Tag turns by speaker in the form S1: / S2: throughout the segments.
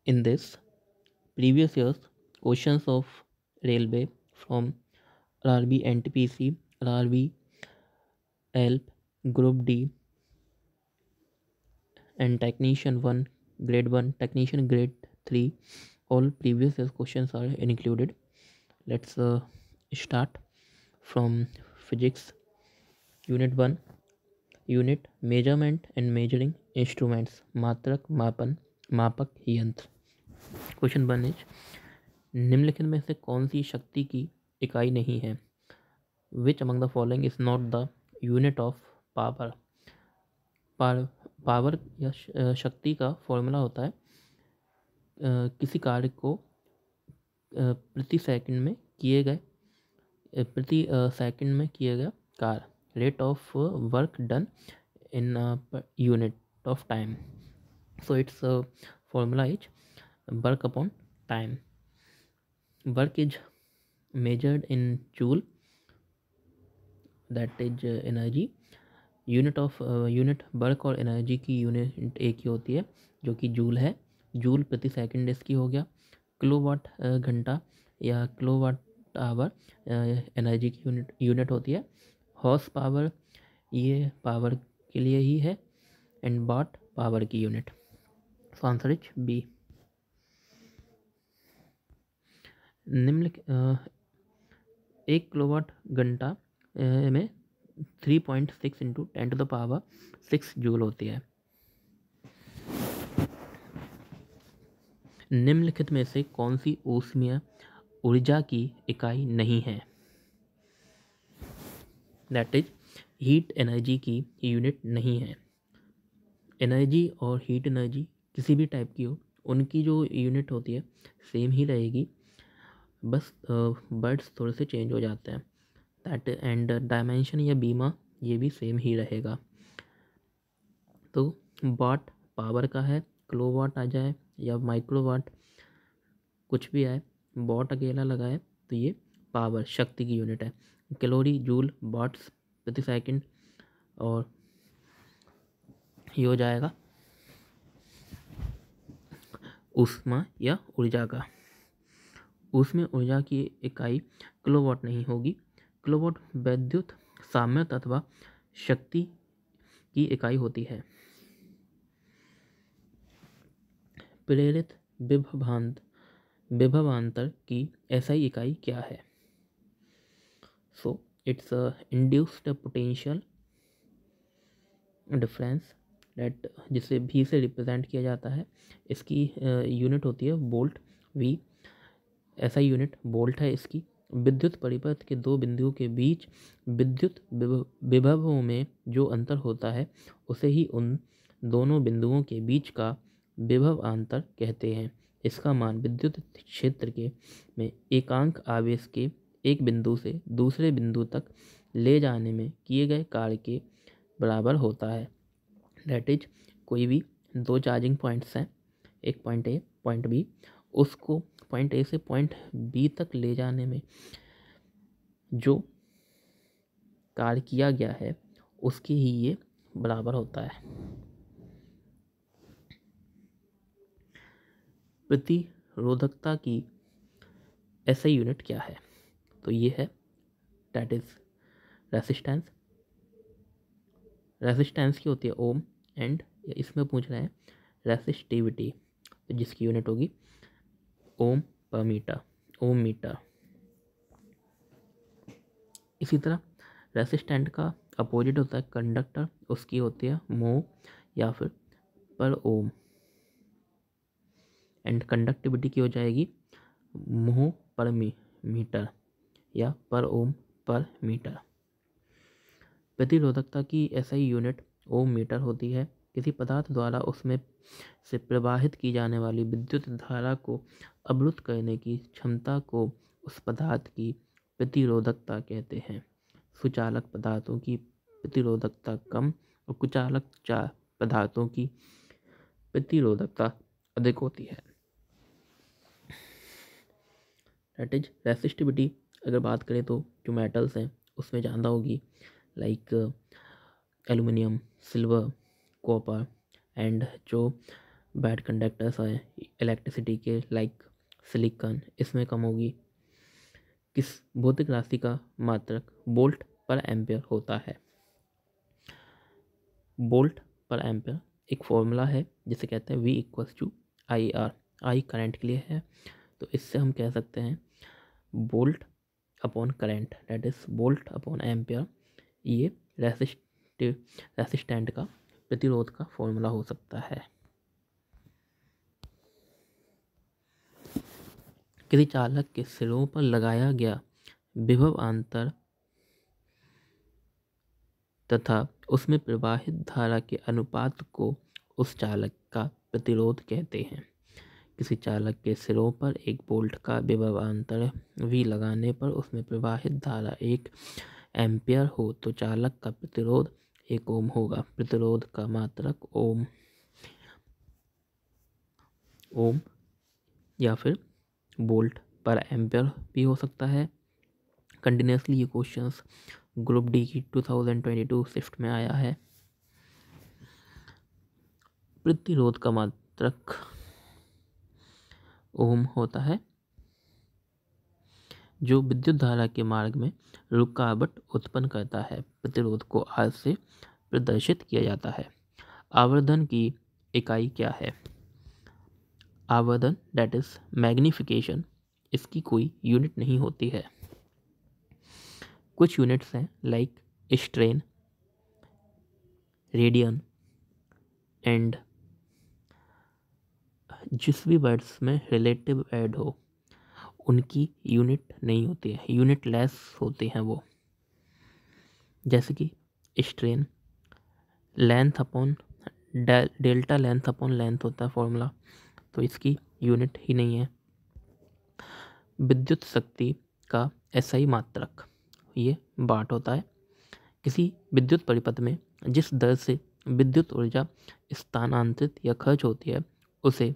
S1: In this previous year's questions of railway from RRB NTPC, RRB ELP, Group D, and Technician 1, Grade 1, Technician Grade 3, all previous year's questions are included. Let's start from Physics Unit 1. Unit measurement and measuring instruments, मात्रक मापन मापक यंत्र। Question 1 is निम्नलिखित में से कौन सी शक्ति की इकाई नहीं है? Which among the following is not the unit of power? Power या शक्ति का फॉर्मूला होता है किसी कार्य को प्रति सेकंड में किए गए प्रति सेकंड में किए गए कार्य, rate of work done in per unit of time. So its formula is work upon time. Work is measured in joule, that is energy. Unit of unit work और एनर्जी की यूनिट एक ही होती है जो कि जूल है। Joule प्रति second इसकी हो गया। किलोवाट घंटा या किलोवाट आवर एनर्जी की यूनिट होती है। हॉर्स पावर ये पावर के लिए ही है, एंड वाट पावर की unit. So answer is B. निम्नलिखित 1 किलोवाट घंटा में 3.6 into 10 to the power 6 joule होती है। निम्नलिखित में से कौन सी ऊष्मीय ऊर्जा की इकाई नहीं है? दैट इज हीट एनर्जी की यूनिट नहीं है। एनर्जी और हीट एनर्जी किसी भी टाइप की हो, उनकी जो यूनिट होती है सेम ही रहेगी, बस वर्ड्स थोड़े से चेंज हो जाते हैं। दैट एंड डायमेंशन या बीमा ये भी सेम ही रहेगा। तो वाट पावर का है, किलोवाट आ जाए या माइक्रोवाट कुछ भी आए, वॉट अकेला लगाए तो ये पावर शक्ति की यूनिट है। कैलोरी जूल वाट्स प्रति सेकंड, और ये हो जाएगा ऊष्मा या ऊर्जा का। उसमें ऊर्जा की इकाई किलोवाट नहीं होगी। किलोवाट विद्युत सामर्थ्य अथवा शक्ति की इकाई होती है। प्रेरित विभवांतर की एसआई इकाई क्या है? So it's induced potential difference, that जिसे भी से रिप्रेजेंट किया जाता है। इसकी यूनिट होती है volt. V SI unit volt है इसकी। विद्युत परिपथ के दो बिंदुओं के बीच विद्युत विभवों में जो अंतर होता है उसे ही उन दोनों बिंदुओं के बीच का विभवांतर कहते हैं। इसका मान विद्युत क्षेत्र के में एकांक आवेश के एक बिंदु से दूसरे बिंदु तक ले जाने में किए गए कार्य के बराबर होता है। दैट इज कोई भी दो चार्जिंग पॉइंट्स हैं, एक पॉइंट ए पॉइंट बी, उसको पॉइंट ए से पॉइंट बी तक ले जाने में जो कार्य किया गया है उसके ही ये बराबर होता है। प्रतिरोधकता की ऐसा यूनिट क्या है? तो ये है दैट इज रेसिस्टेंस। रेसिस्टेंस की होती है ओम, एंड इसमें पूछ रहे हैं रेसिस्टिविटी, तो जिसकी यूनिट होगी ओम पर मीटर, ओम मीटर। इसी तरह रेसिस्टेंट का अपोजिट होता है कंडक्टर, उसकी होती है मोह या फिर पर ओम, एंड कंडक्टिविटी की हो जाएगी मोह पर मीटर या पर ओम पर मीटर। प्रतिरोधकता की ऐसा ही यूनिट ओम मीटर होती है। किसी पदार्थ द्वारा उसमें से प्रवाहित की जाने वाली विद्युत धारा को अवरुद्ध करने की क्षमता को उस पदार्थ की प्रतिरोधकता कहते हैं। सुचालक पदार्थों की प्रतिरोधकता कम और कुचालक पदार्थों की प्रतिरोधकता अधिक होती है। That is resistivity. अगर बात करें तो जो मेटल्स हैं उसमें ज़्यादा होगी, like aluminium, silver, copper, and जो बैड कंडक्टर्स हैं इलेक्ट्रिसिटी के लाइक सिलिकॉन, इसमें कम होगी। किस भौतिक राशि का मात्रक वोल्ट पर एम्पियर होता है? वोल्ट पर एम्पियर एक फॉर्मूला है जिसे कहते हैं V=IR। आई करंट के लिए है, तो इससे हम कह सकते हैं volt upon current that is volt upon ampere. ये रेसिस्टेंट का प्रतिरोध का फॉर्मूला हो सकता है। किसी चालक के सिरों पर लगाया गया विभवांतर तथा उसमें प्रवाहित धारा के अनुपात को उस चालक का प्रतिरोध कहते हैं। किसी चालक के सिरों पर 1 वोल्ट का विभवांतर V लगाने पर उसमें प्रवाहित धारा 1 एम्पियर हो तो चालक का प्रतिरोध 1 ओम होगा। प्रतिरोध का मात्रक ओम या फिर वोल्ट पर एम्पियर भी हो सकता है। कंटिन्यूसली ये क्वेश्चंस ग्रुप डी की 2022 शिफ्ट में आया है। प्रतिरोध का मात्रक ओम होता है जो विद्युत धारा के मार्ग में रुकावट उत्पन्न करता है। प्रतिरोध को आर से प्रदर्शित किया जाता है। आवर्धन की इकाई क्या है? आवर्धन दैट इज मैग्निफिकेशन, इसकी कोई यूनिट नहीं होती है। कुछ यूनिट्स हैं लाइक स्ट्रेन, रेडियन एंड जिस भी वर्ड्स में रिलेटिव ऐड हो उनकी यूनिट नहीं होती है, यूनिट लेस होते हैं वो। जैसे कि strain length upon delta length upon length होता है फॉर्मूला, तो इसकी यूनिट ही नहीं है। विद्युत शक्ति का एसआई मात्रक ये वाट होता है। किसी विद्युत परिपथ में जिस दर से विद्युत ऊर्जा स्थानांतरित या खर्च होती है उसे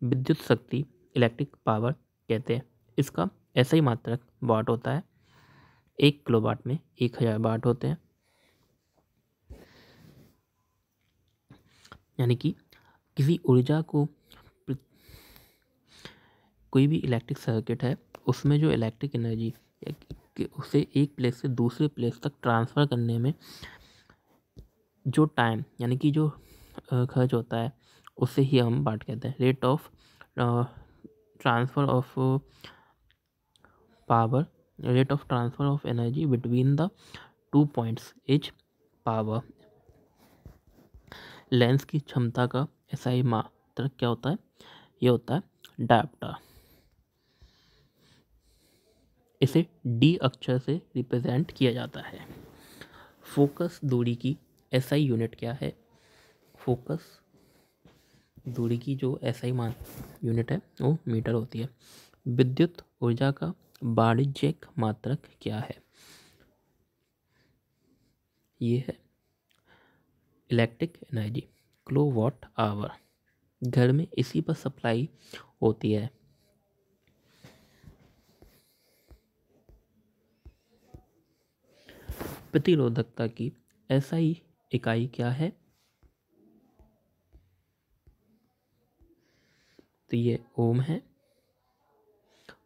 S1: विद्युत शक्ति इलेक्ट्रिक पावर कहते हैं। इसका एसआई मात्रक वाट होता है। 1 किलोवाट में 1000 वाट होते हैं। यानी कि किसी ऊर्जा को, कोई भी इलेक्ट्रिक सर्किट है उसमें जो इलेक्ट्रिक एनर्जी उसे एक प्लेस से दूसरे प्लेस तक ट्रांसफ़र करने में जो टाइम यानी कि जो खर्च होता है उससे ही हम वाट कहते हैं। Rate of transfer of power, rate of transfer of energy between the 2 points is power. Lens की क्षमता का एसआई मात्रक क्या होता है? ये होता है डायोप्टर। इसे डी अक्षर से रिप्रेजेंट किया जाता है। फोकस दूरी की एसआई यूनिट क्या है? फोकस दूरी की जो एसआई यूनिट है वो मीटर होती है। विद्युत ऊर्जा का वाणिज्यिक मात्रक क्या है? ये है इलेक्ट्रिक एनर्जी, किलोवाट आवर। घर में इसी पर सप्लाई होती है। प्रतिरोधकता की एसआई इकाई क्या है? तो ये ओम है,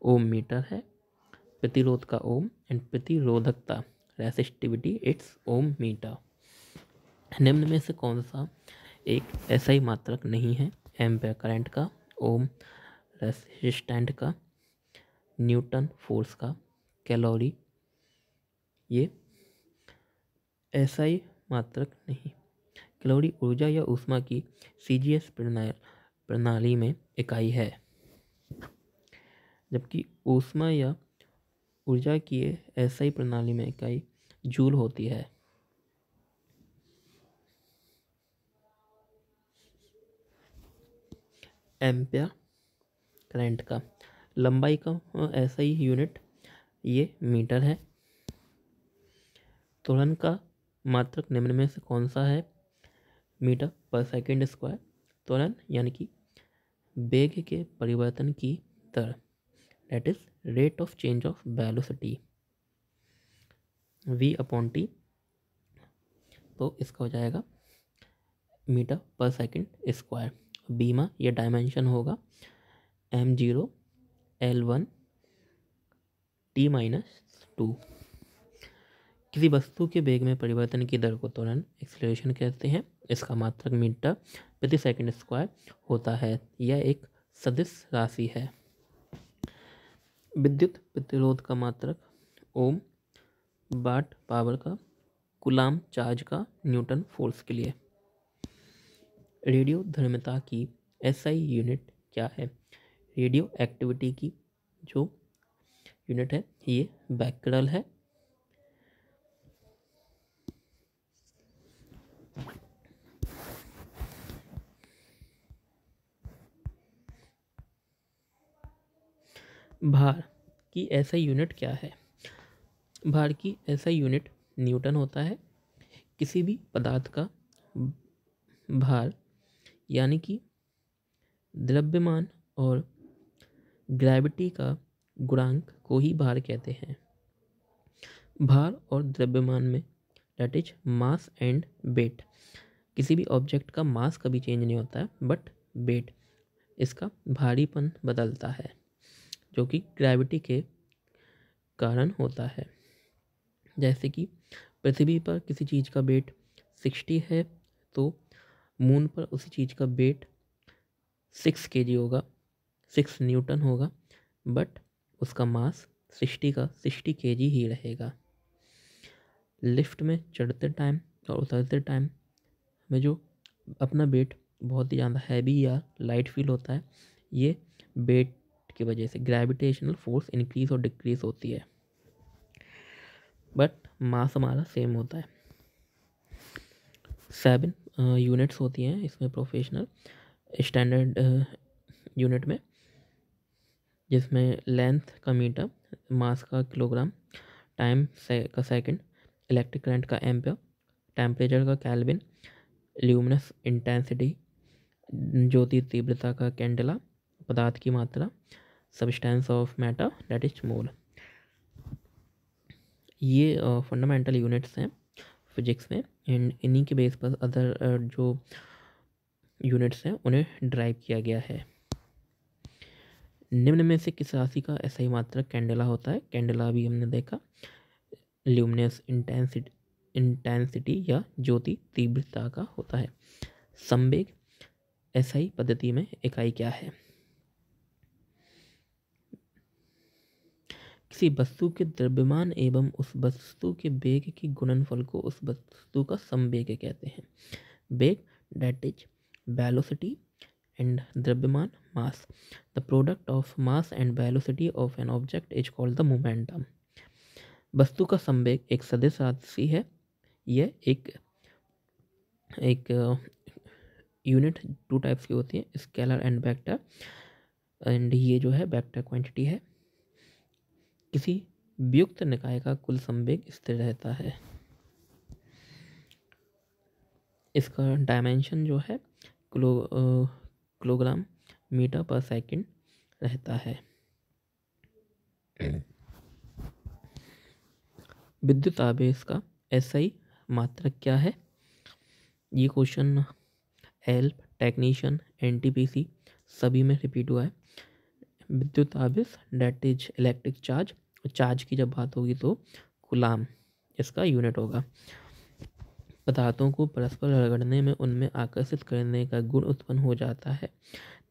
S1: ओम मीटर है। प्रतिरोध का ओम एंड प्रतिरोधकता रेसिस्टिविटी इट्स ओम मीटर। निम्न में से कौन सा एक एसआई मात्रक नहीं है? एम्पेयर करंट का, ओम रेसिस्टेंट का, न्यूटन फोर्स का, कैलोरी, ये एसआई मात्रक नहीं। कैलोरी ऊर्जा या ऊष्मा की सीजीएस प्रणाली में इकाई है, जबकि ऊष्मा या ऊर्जा की एसआई प्रणाली में इकाई जूल होती है। एम्पियर करंट का लंबाई का एसआई यूनिट ये मीटर है। त्वरण का मात्रक निम्न में से कौन सा है? मीटर पर सेकंड स्क्वायर। त्वरण यानी कि वेग के परिवर्तन की दर that is rate of change of velocity, V/T। तो इसका हो जाएगा मीटर पर सेकंड स्क्वायर। बीमा या डायमेंशन होगा m0 l1 t-2। किसी वस्तु के वेग में परिवर्तन की दर को त्वरण एक्सेलरेशन कहते हैं। इसका मात्रक मीटर प्रति सेकंड स्क्वायर होता है। यह एक सदिश राशि है। विद्युत प्रतिरोध का मात्रक ओम, वाट पावर का, कूलाम चार्ज का, न्यूटन फोर्स के लिए। रेडियो धर्मिता की SI यूनिट क्या है? रेडियो एक्टिविटी की जो यूनिट है ये बैक्रेल है। भार की SI यूनिट क्या है? भार की SI यूनिट न्यूटन होता है। किसी भी पदार्थ का भार यानी कि द्रव्यमान और ग्रेविटी का गुणांक को ही भार कहते हैं। भार और द्रव्यमान में that is mass and weight. किसी भी ऑब्जेक्ट का मास कभी चेंज नहीं होता है, बट वेट इसका भारीपन बदलता है जो कि ग्रेविटी के कारण होता है। जैसे कि पृथ्वी पर किसी चीज़ का वेट 60 है तो मून पर उसी चीज़ का वेट 6 kg होगा, 6 न्यूटन होगा, बट उसका मास 60 का 60 kg ही रहेगा। लिफ्ट में चढ़ते टाइम और उतरते टाइम में जो अपना वेट बहुत ही ज़्यादा हैवी या लाइट फील होता है, ये वेट की वजह से ग्रेविटेशनल फोर्स इंक्रीज और डिक्रीज होती है, बट मास हमारा सेम होता है। 7 यूनिट्स होती हैं इसमें प्रोफेशनल स्टैंडर्ड यूनिट में, जिसमें लेंथ का मीटर, मास का किलोग्राम, टाइम का सेकंड, इलेक्ट्रिक करंट का एम्पियर, टेम्परेचर का केल्विन, ल्यूमिनस इंटेंसिटी ज्योति तीव्रता का कैंडेला, पदार्थ की मात्रा, substance of matter that is mole. ये फंडामेंटल यूनिट्स हैं फिजिक्स में, एंड इन्हीं के बेस पर अदर जो यूनिट्स हैं उन्हें ड्राइव किया गया है। निम्न में से किस राशि का SI मात्रक कैंडेला होता है? कैंडेला भी हमने देखा, ल्यूमिनस इंटेंसिटी या ज्योति तीव्रता का होता है। संवेग SI पद्धति में इकाई क्या है? किसी वस्तु के द्रव्यमान एवं उस वस्तु के वेग के गुणनफल को उस वस्तु का संवेग कहते हैं। वेग दैट इज वेलोसिटी and द्रव्यमान mass. The product of mass and velocity of an object is called the momentum. वस्तु का संवेग एक सदिश राशि है। यह एक यूनिट 2 टाइप्स की होती है, स्केलर एंड वेक्टर, एंड ये जो है वेक्टर क्वांटिटी है। किसी वियुक्त निकाय का कुल संवेग स्थिर रहता है। इसका डायमेंशन जो है किलोग्राम मीटर पर सेकंड रहता है। विद्युत आवेश का SI मात्रक क्या है? ये क्वेश्चन हेल्प, टेक्नीशियन, NTPC सभी में रिपीट हुआ है। विद्युत आवेश that is electric charge, charge की जब बात होगी तो कूलाम इसका यूनिट होगा। पदार्थों को परस्पर रगड़ने में उनमें आकर्षित करने का गुण उत्पन्न हो जाता है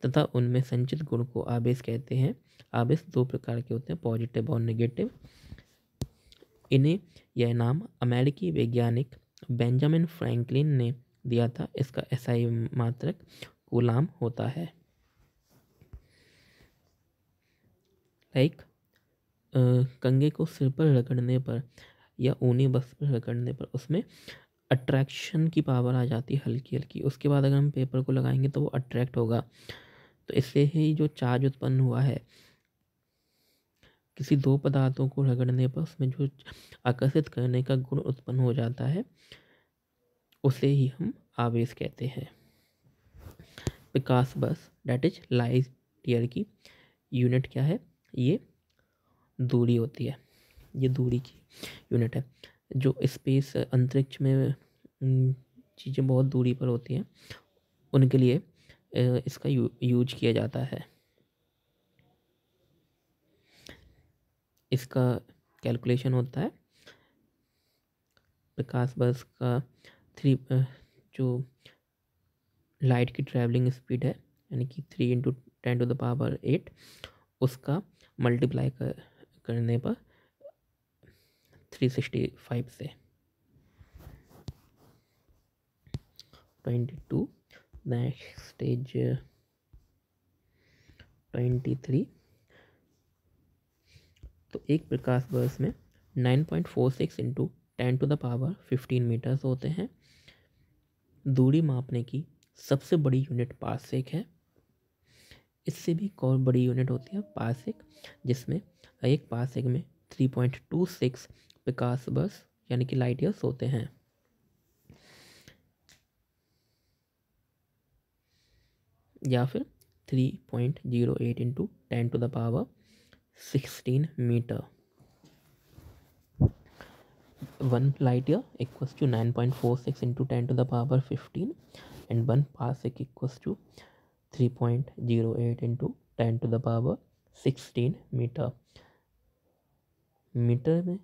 S1: तथा उनमें संचित गुण को आवेश कहते हैं। आवेश 2 प्रकार के होते हैं, पॉजिटिव और नेगेटिव। इन्हें यह नाम अमेरिकी वैज्ञानिक बेंजामिन फ्रैंकलिन ने दिया था। इसका SI मात्रक कूलाम होता है। लाइक कंघे को सिर पर रगड़ने पर या ऊनी वस्त्र पर रगड़ने पर उसमें अट्रैक्शन की पावर आ जाती है हल्की हल्की। उसके बाद अगर हम पेपर को लगाएंगे तो वो अट्रैक्ट होगा। तो इससे ही जो चार्ज उत्पन्न हुआ है, किसी 2 पदार्थों को रगड़ने पर उसमें जो आकर्षित करने का गुण उत्पन्न हो जाता है, उसे ही हम आवेश कहते हैं। प्रकाश वर्ष डेट इज लाइट ईयर की यूनिट क्या है? ये दूरी होती है। ये दूरी की यूनिट है। जो स्पेस अंतरिक्ष में चीज़ें बहुत दूरी पर होती हैं उनके लिए इसका यूज किया जाता है। इसका कैलकुलेशन होता है प्रकाश वर्ष का जो लाइट की ट्रैवलिंग स्पीड है यानी कि 3 × 10⁸ उसका मल्टीप्लाई करने पर 365 से 22 नेक्स्ट स्टेज 23। तो एक प्रकाश वर्ष में 9.46 × 10⁻15 मीटर्स होते हैं। दूरी मापने की सबसे बड़ी यूनिट पारसेक है। इससे भी एक और बड़ी यूनिट होती है पारसेक, जिसमें एक पारसेक में 3.26 प्रकाश वर्ष यानी कि लाइट ईयर्स होते हैं। या फिर 3.08 × 10⁻16 metre. 1 light year equals to 9.46 × 10⁻15 and 1 parsec equals to 3.08 × 10⁻16 metre. Metre में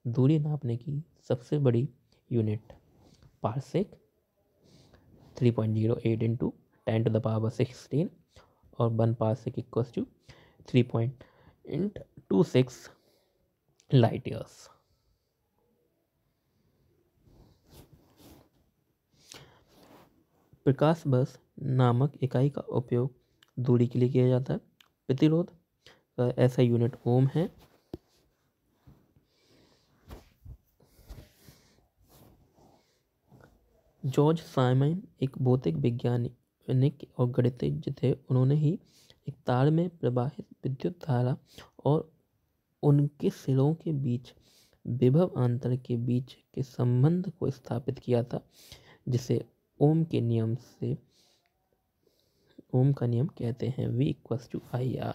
S1: दूरी नापने की सबसे बड़ी यूनिट पारसेक 3.08 × 10⁻16 और 1 parsec equals to 3.26 light years. प्रकाश वर्ष नामक इकाई का उपयोग दूरी के लिए किया जाता है। प्रतिरोध का ऐसा यूनिट ओम है। जॉर्ज साइमन एक भौतिक वैज्ञानिक और गणितज्ञ थे। उन्होंने ही एक तार में प्रवाहित विद्युत धारा और उनके सिरों के बीच विभव अंतर के बीच के संबंध को स्थापित किया था, जिसे ओम का नियम कहते हैं। V = IR।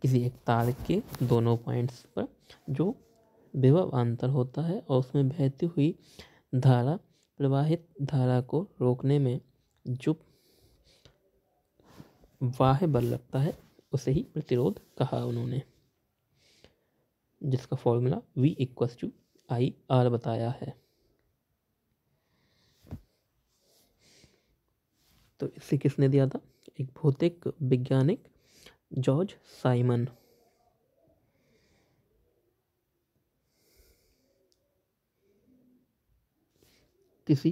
S1: किसी एक तार के दोनों पॉइंट्स पर जो विभव अंतर होता है और उसमें बहती हुई धारा प्रवाहित धारा को रोकने में जो बाह्य बल लगता है उसे ही प्रतिरोध कहा उन्होंने, जिसका फॉर्मूला V = IR बताया है। तो इसे किसने दिया था? एक भौतिक वैज्ञानिक जॉर्ज साइमन। किस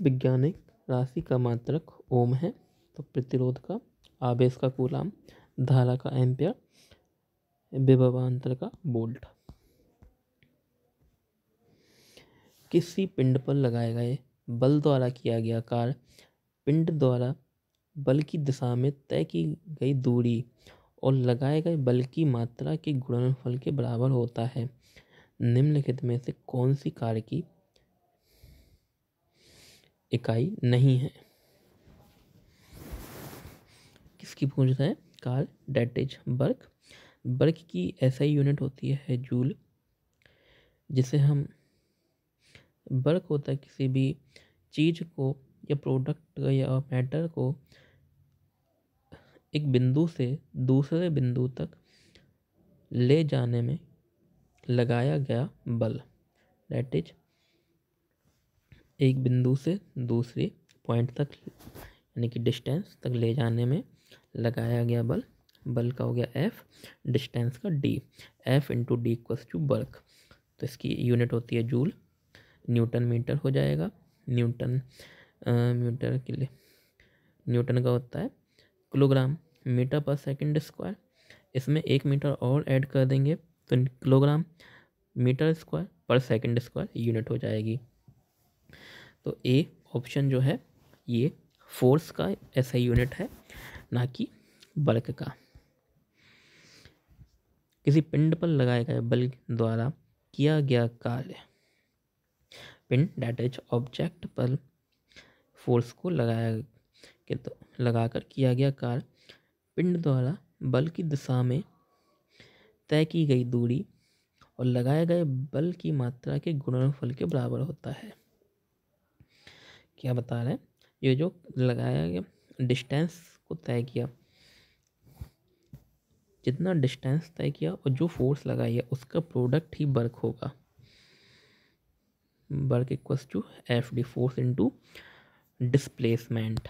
S1: वैज्ञानिक राशि का मात्रक ओम है? तो प्रतिरोध का, आवेश का कूलाम, धारा का एम्पियर, विभवांतर का वोल्ट। किसी पिंड पर लगाए गए बल द्वारा किया गया कार्य पिंड द्वारा बल की दिशा में तय की गई दूरी और लगाए गए बल की मात्रा के गुणनफल के बराबर होता है। निम्नलिखित में से कौन सी कार्य की इकाई नहीं है? किसकी पूछ रहा है? कार्य, डेट इज वर्क। वर्क की ऐसा यूनिट होती है जूल, जिसे हम वर्क होता है किसी भी चीज को या प्रोडक्ट या मैटर को एक बिंदु से दूसरे बिंदु तक ले जाने में लगाया गया बल। दैट इज एक बिंदु से दूसरे पॉइंट तक यानी कि डिस्टेंस तक ले जाने में लगाया गया बल। बल का हो गया F, डिस्टेंस का D। F × D = work. तो इसकी यूनिट होती है जूल। न्यूटन मीटर हो जाएगा। न्यूटन मीटर के लिए न्यूटन का होता है किलोग्राम मीटर पर सेकंड स्क्वायर। इसमें 1 मीटर और ऐड कर देंगे तो किलोग्राम मीटर स्क्वायर पर सेकंड स्क्वायर यूनिट हो जाएगी। तो ए ऑप्शन जो है ये फोर्स का ऐसा यूनिट है, ना कि वर्क का। किसी पिंड पर लगाए गए बल द्वारा किया गया कार्य, पिंड दैट इज ऑब्जेक्ट पर फोर्स को लगाकर किया गया कार्य पिंड द्वारा बल की दिशा में तय की गई दूरी और लगाए गए बल की मात्रा के गुणनफल के बराबर होता है। क्या बता रहे हैं, ये जो लगाया गया डिस्टेंस को तय किया, जितना डिस्टेंस तय किया और जो फोर्स लगाई है उसका प्रोडक्ट ही वर्क होगा। Work equals to F D, force into displacement.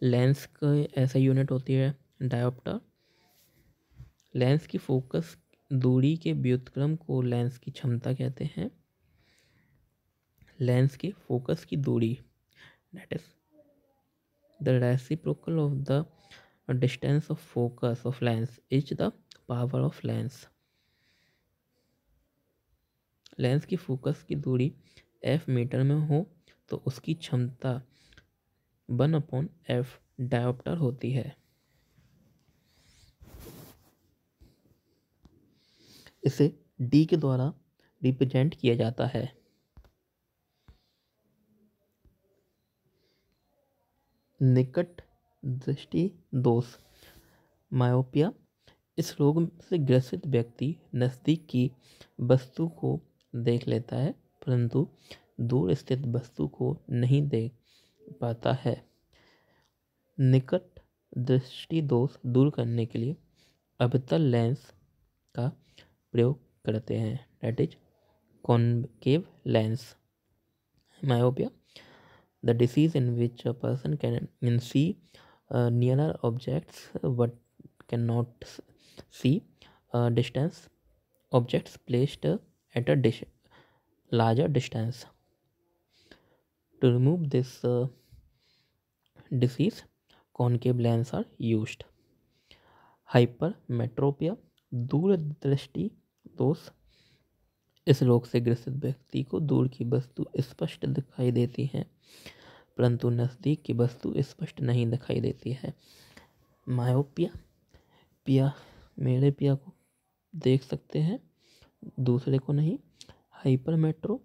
S1: लेंस का ऐसा यूनिट होती है डायोप्टर। लेंस की फोकस दूरी के व्युत्क्रम को लेंस की क्षमता कहते हैं। लेंस के फोकस की दूरी, that is the reciprocal of the distance of focus of lens is the power of lens. Lens की फोकस की दूरी f मीटर में हो तो उसकी क्षमता 1/f डायोप्टर होती है। इसे d के द्वारा रिप्रेजेंट किया जाता है। निकट दृष्टि दोष, मायोपिया। इस रोग से ग्रसित व्यक्ति नज़दीक की वस्तु को देख लेता है परंतु दूर स्थित वस्तु को नहीं देख पाता है। निकट दृष्टि दोष दूर करने के लिए अवतल लेंस का प्रयोग करते हैं, that is concave lens. Myopia, the disease in which a person can see nearer objects but cannot see distance objects placed at a larger distance. To remove this disease, concave lens are used. Hypermetropia, दूरदृष्टि दोष। इस रोग से ग्रसित व्यक्ति को दूर की वस्तु स्पष्ट दिखाई देती है परंतु नज़दीक की वस्तु स्पष्ट नहीं दिखाई देती है। मायोपिया, पिया मेरे पिया को देख सकते हैं दूसरे को नहीं। हाइपरमेट्रो,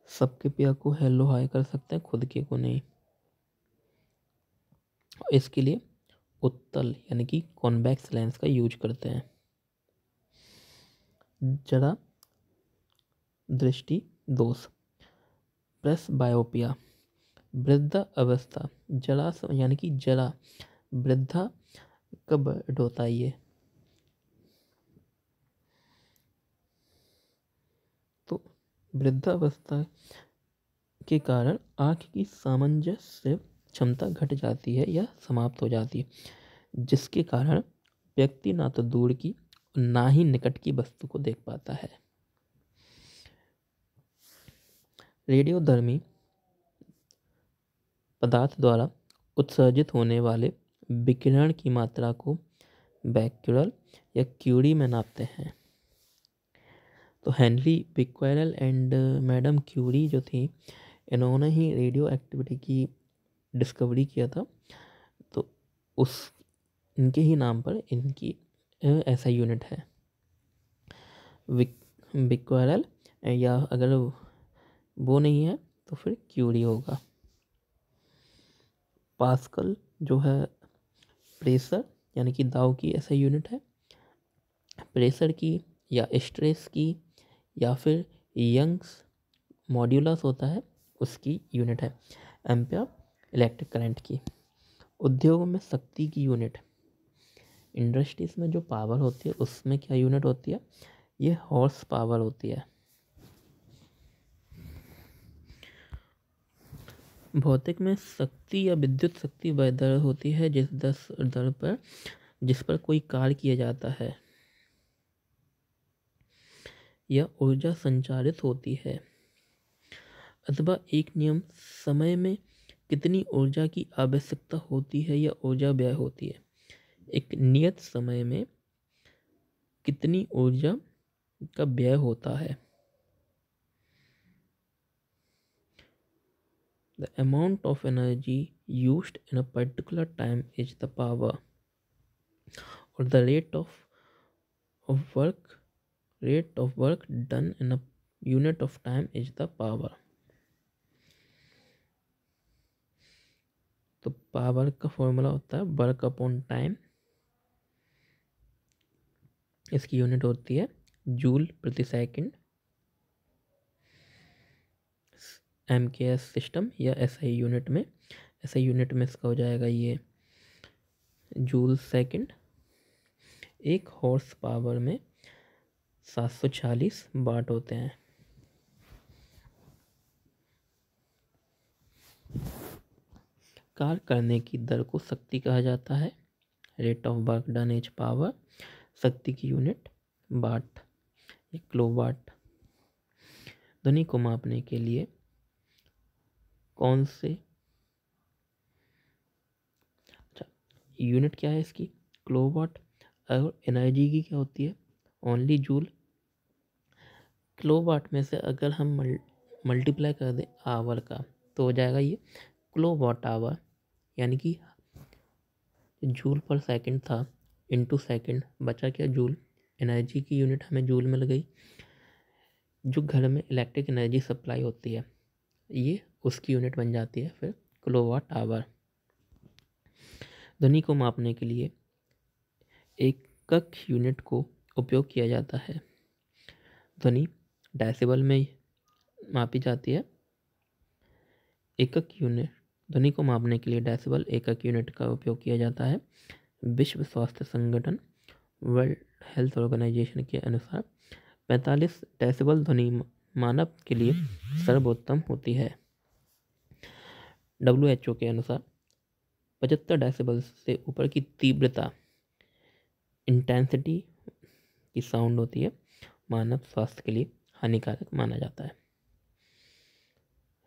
S1: सबके पिया को हेलो हाय कर सकते हैं खुद के को नहीं। इसके लिए उत्तल यानी कि कॉन्वेक्स लेंस का यूज करते हैं। जरा दृष्टि दोष, प्रेसबायोपिया, वृद्धा अवस्था। जरा यानी कि जरा वृद्धा कब होता है ये, तो वृद्धावस्था के कारण आँख की सामंजस्य क्षमता घट जाती है या समाप्त हो जाती है जिसके कारण व्यक्ति ना तो दूर की ना ही निकट की वस्तु को देख पाता है। रेडियोधर्मी पदार्थ द्वारा उत्सर्जित होने वाले विकिरण की मात्रा को बैक्यूरल या क्यूरी में नापते हैं। तो हेनरी बिक्वेरल एंड मैडम क्यूरी जो थी इन्होंने ही रेडियो एक्टिविटी की डिस्कवरी किया था तो उस इनके ही नाम पर इनकी ऐसा यूनिट है बिक्वेरल, या अगर वो नहीं है तो फिर क्यूरी होगा। पास्कल जो है प्रेशर यानी कि दाव की ऐसा यूनिट है। प्रेशर की या स्ट्रेस की या फिर यंग्स मॉड्यूलस होता है उसकी यूनिट है। एम्पियर इलेक्ट्रिक करंट की। उद्योग में शक्ति की यूनिट, इंडस्ट्रीज में जो पावर होती है उसमें क्या यूनिट होती है, ये हॉर्स पावर होती है। भौतिक में शक्ति या विद्युत शक्ति वह दर होती है जिस पर कोई कार्य किया जाता है या ऊर्जा संचारित होती है अथवा एक नियम समय में कितनी ऊर्जा की आवश्यकता होती है या ऊर्जा व्यय होती है। एक नियत समय में कितनी ऊर्जा का व्यय होता है। The amount of energy used in a particular time is the power, or the rate of work done in a unit of time is the power. तो पावर का फॉर्मूला होता है वर्क अपॉन टाइम। इसकी unit होती है joule प्रति second. MKS system या SI unit में, SI यूनिट में इसका हो जाएगा ये जूल सेकंड। एक हॉर्स पावर में 740 वाट होते हैं। कार्य करने की दर को शक्ति कहा जाता है। Rate of work done is power. शक्ति की यूनिट वाट या किलोवाट। ध्वनि को मापने के लिए कौन से, अच्छा यूनिट क्या है इसकी, किलोवाट। और एनर्जी की क्या होती है, ओनली जूल। किलोवाट में से अगर हम मल्टीप्लाई कर दें आवर का तो हो जाएगा ये किलोवाट आवर, यानी कि जूल पर सेकंड था इनटू सेकंड, बचा क्या जूल। एनर्जी की यूनिट हमें जूल मिल गई। जो घर में इलेक्ट्रिक एनर्जी सप्लाई होती है ये उसकी यूनिट बन जाती है फिर किलोवाट आवर। ध्वनि को मापने के लिए एकक यूनिट को उपयोग किया जाता है। ध्वनि डेसिबल में मापी जाती है। एकक यूनिट, ध्वनि को मापने के लिए डेसिबल एकक यूनिट का उपयोग किया जाता है। विश्व स्वास्थ्य संगठन वर्ल्ड हेल्थ ऑर्गेनाइजेशन के अनुसार 45 डेसिबल ध्वनि मानव के लिए सर्वोत्तम होती है। WHO के अनुसार 75 डेसिबल से ऊपर की तीव्रता इंटेंसिटी की साउंड होती है मानव स्वास्थ्य के लिए हानिकारक माना जाता है।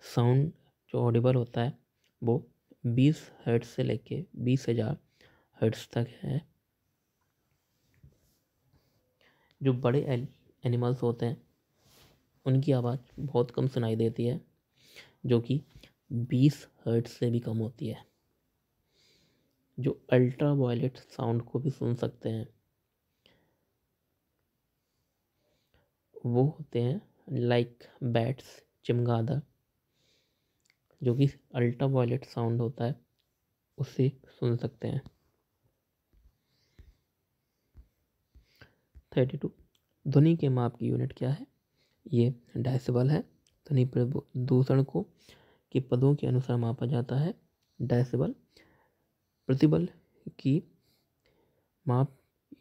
S1: साउंड जो ऑडिबल होता है वो 20 हर्ट्ज से लेके 20,000 हर्ट्ज तक है। जो बड़े एनिमल्स होते हैं उनकी आवाज़ बहुत कम सुनाई देती है, जो कि 20 हर्ट्ज से भी कम होती है। जो अल्ट्रा वायलेट साउंड को भी सुन सकते हैं वो होते हैं लाइक बैट्स, चमगादड़, जो कि अल्ट्रा वायलेट साउंड होता है उसे सुन सकते हैं। 32 ध्वनि के माप की यूनिट क्या है, ये डेसिबल है। ध्वनि प्रदूषण को के पदों के अनुसार मापा जाता है। डेसिबल। प्रतिबल की माप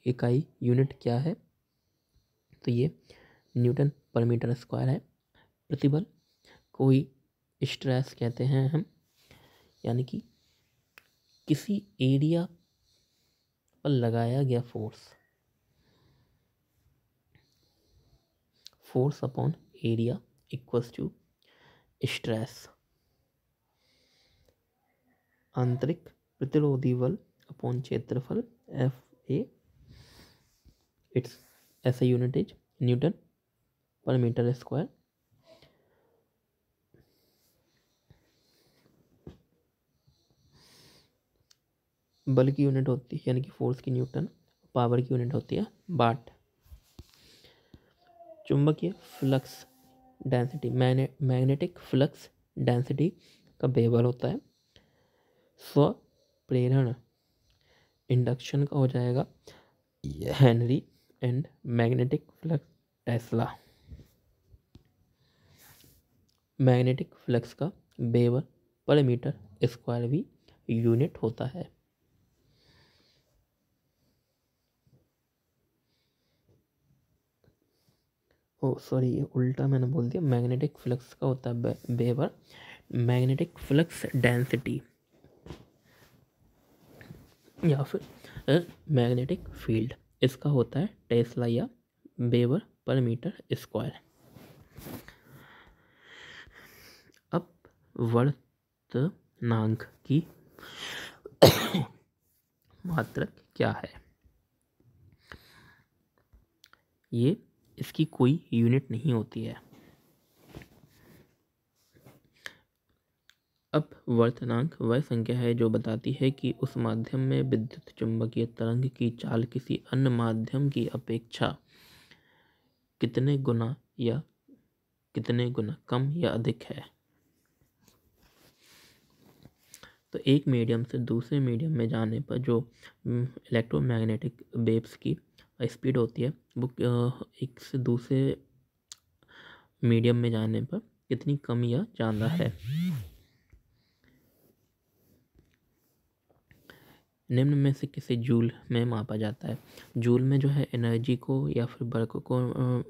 S1: इकाई यूनिट क्या है, तो ये न्यूटन पर मीटर स्क्वायर है। प्रतिबल कोई स्ट्रेस कहते हैं हम, यानी कि किसी एरिया पर लगाया गया force upon area equals to stress. आंतरिक प्रतिरोधी बल अपॉन क्षेत्रफल FA। Its SI unit is newton per metre square. बल की यूनिट होती है यानी कि फोर्स की न्यूटन, पावर की यूनिट होती है वाट। चुंबकीय flux density, magnetic flux density का वेबर होता है। स्वप्रेरण इंडक्शन का हो जाएगा Henry and magnetic flux Tesla. Magnetic flux का वेबर पर मीटर स्क्वायर भी यूनिट होता है। ओ सॉरी, ये उल्टा मैंने बोल दिया। मैग्नेटिक फ्लक्स का होता है वेबर, मैग्नेटिक फ्लक्स डेंसिटी या फिर मैग्नेटिक फील्ड इसका होता है टेस्ला या वेबर पर मीटर स्क्वायर। अब वर्तनांक की मात्रक क्या है, ये इसकी कोई यूनिट नहीं होती है। अब वर्तनांक वह संख्या है जो बताती है कि उस माध्यम में विद्युत चुंबकीय तरंग की चाल किसी अन्य माध्यम की अपेक्षा कितने गुना कम या अधिक है। तो एक मीडियम से दूसरे मीडियम में जाने पर जो इलेक्ट्रोमैग्नेटिक वेव्स की स्पीड होती है वो एक से दूसरे मीडियम में जाने पर कितनी कम या ज़्यादा है। निम्न में से किसे जूल में मापा जाता है। जूल में जो है एनर्जी को या फिर वर्क को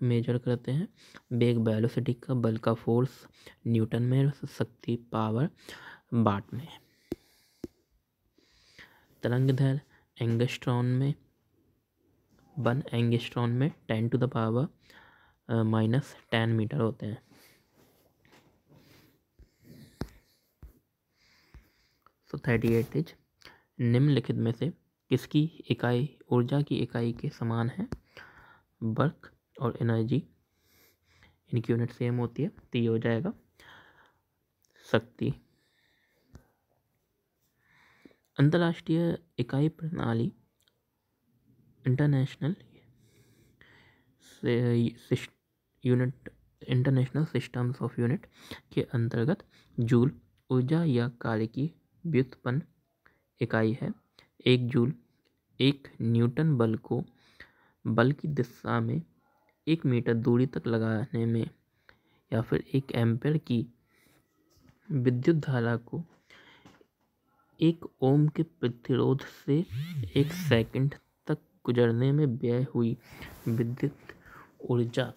S1: मेजर करते हैं। वेग वेलोसिटी का, बल का फोर्स न्यूटन में, शक्ति पावर वाट में। तरंग दैर्घ्य एंगस्ट्रॉन में, 1 एंगस्ट्रॉन में 10 टू द पावर -10 मीटर होते हैं। So 38 इज निम्नलिखित में से किसकी इकाई ऊर्जा की इकाई के समान है। वर्क और एनर्जी इनकी यूनिट सेम होती है, तो ये हो जाएगा शक्ति। अंतर्राष्ट्रीय इकाई प्रणाली international unit, international systems of unit के अंतर्गत जूल ऊर्जा या कार्य की व्युत्पन्न इकाई है। 1 जूल 1 न्यूटन बल को बल की दिशा में 1 मीटर दूरी तक लगाने में, या फिर 1 एम्पीयर की विद्युत धारा को 1 ओम के प्रतिरोध से 1 सेकंड तक गुजरने में व्यय हुई विद्युत ऊर्जा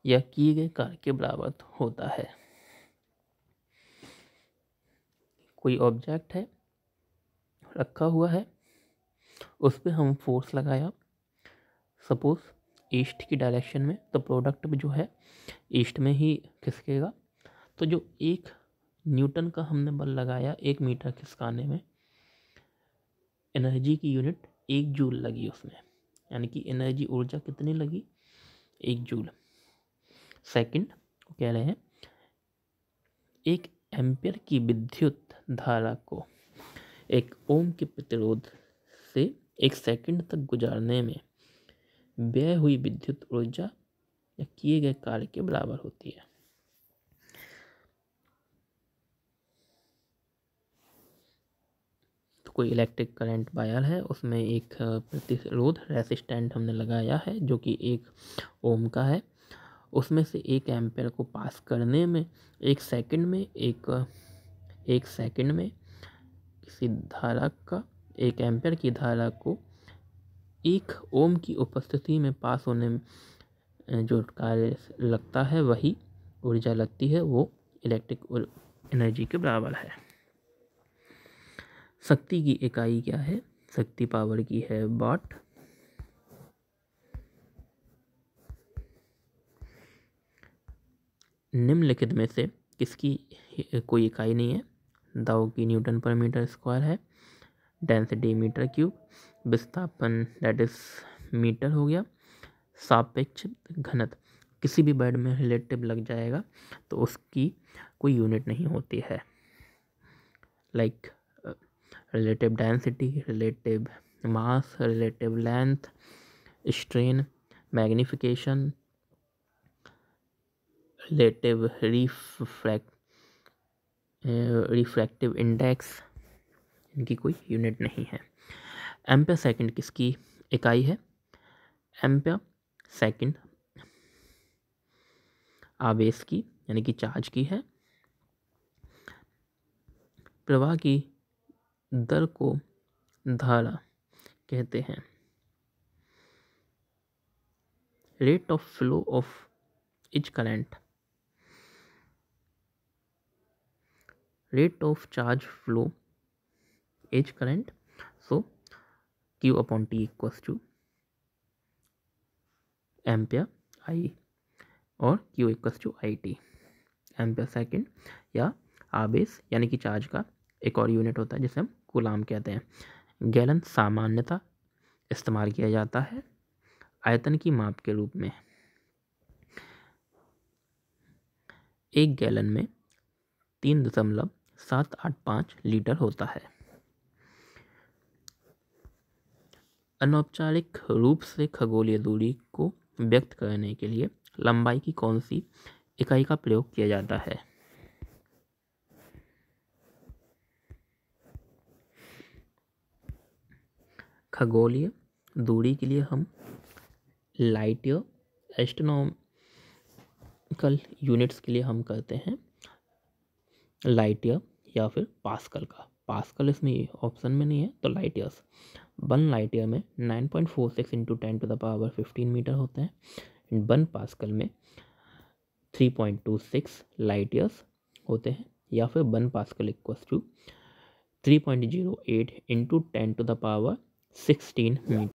S1: या किए गए कार्य के बराबर होता है। कोई ऑब्जेक्ट है, रखा हुआ है, उस पर हम फोर्स लगाया, सपोज ईस्ट की डायरेक्शन में, तो प्रोडक्ट जो है ईस्ट में ही खिसकेगा। तो जो 1 न्यूटन का हमने बल लगाया 1 मीटर खिसकाने में, एनर्जी की यूनिट 1 जूल लगी उसमें, यानी कि एनर्जी ऊर्जा कितनी लगी, 1 जूल। सेकंड कह रहे हैं 1 एम्पीयर की विद्युत धारा को 1 ओम के प्रतिरोध से 1 सेकंड तक गुजारने में व्यय हुई विद्युत ऊर्जा या किए गए कार्य के बराबर होती है। तो कोई इलेक्ट्रिक करंट वायर है, उसमें एक प्रतिरोध रेसिस्टेंट हमने लगाया है जो कि 1 ओम का है, उसमें से 1 एम्पीयर को पास करने में 1 सेकंड में किसी धारा का 1 एम्पीयर की धारा को 1 ओम की उपस्थिति में पास होने में जो कार्य लगता है, वही ऊर्जा लगती है, वो इलेक्ट्रिक एनर्जी के बराबर है। शक्ति की इकाई क्या है, शक्ति पावर की है वाट। निम्नलिखित में से किसकी कोई इकाई नहीं है। दाउ की न्यूटन पर मीटर स्क्वायर है। Density metre cube. विस्थापन दैट इज मीटर हो गया। सापेक्ष घनत्व किसी भी वर्ड में रिलेटिव लग जाएगा तो उसकी कोई यूनिट नहीं होती है, like relative density, relative mass, relative length, strain, magnification, relative refractive index, इनकी कोई यूनिट नहीं है। एम्पियर सेकंड किसकी इकाई है। एम्पियर सेकंड आवेश की यानी कि चार्ज की है। प्रवाह की दर को धारा कहते हैं। Rate of flow of each current, rate of charge flow each current, so Q upon T equals to ampere I और Q equals to IT। Ampere second या आवेश यानी कि चार्ज का एक और यूनिट होता है जिसे हम कूलाम कहते हैं। गैलन सामान्यतः इस्तेमाल किया जाता है आयतन की माप के रूप में। 1 गैलन में 3.785 लीटर होता है। अनौपचारिक रूप से खगोलीय दूरी को व्यक्त करने के लिए लंबाई की कौन सी इकाई का प्रयोग किया जाता है। खगोलीय दूरी के लिए हम लाइट ईयर, एस्ट्रोनॉमिकल यूनिट्स के लिए हम करते हैं लाइट ईयर या फिर पास्कल का। पास्कल इसमें ऑप्शन में नहीं है तो लाइट ईयर्स। 1 लाइट ईयर में 9.46 इंटू 10⁻15 मीटर होते हैं। 1 पास्कल में 3.26 लाइट ईयर्स होते हैं, या फिर 1 pascal equals to 3.08 into 10⁻16 metre.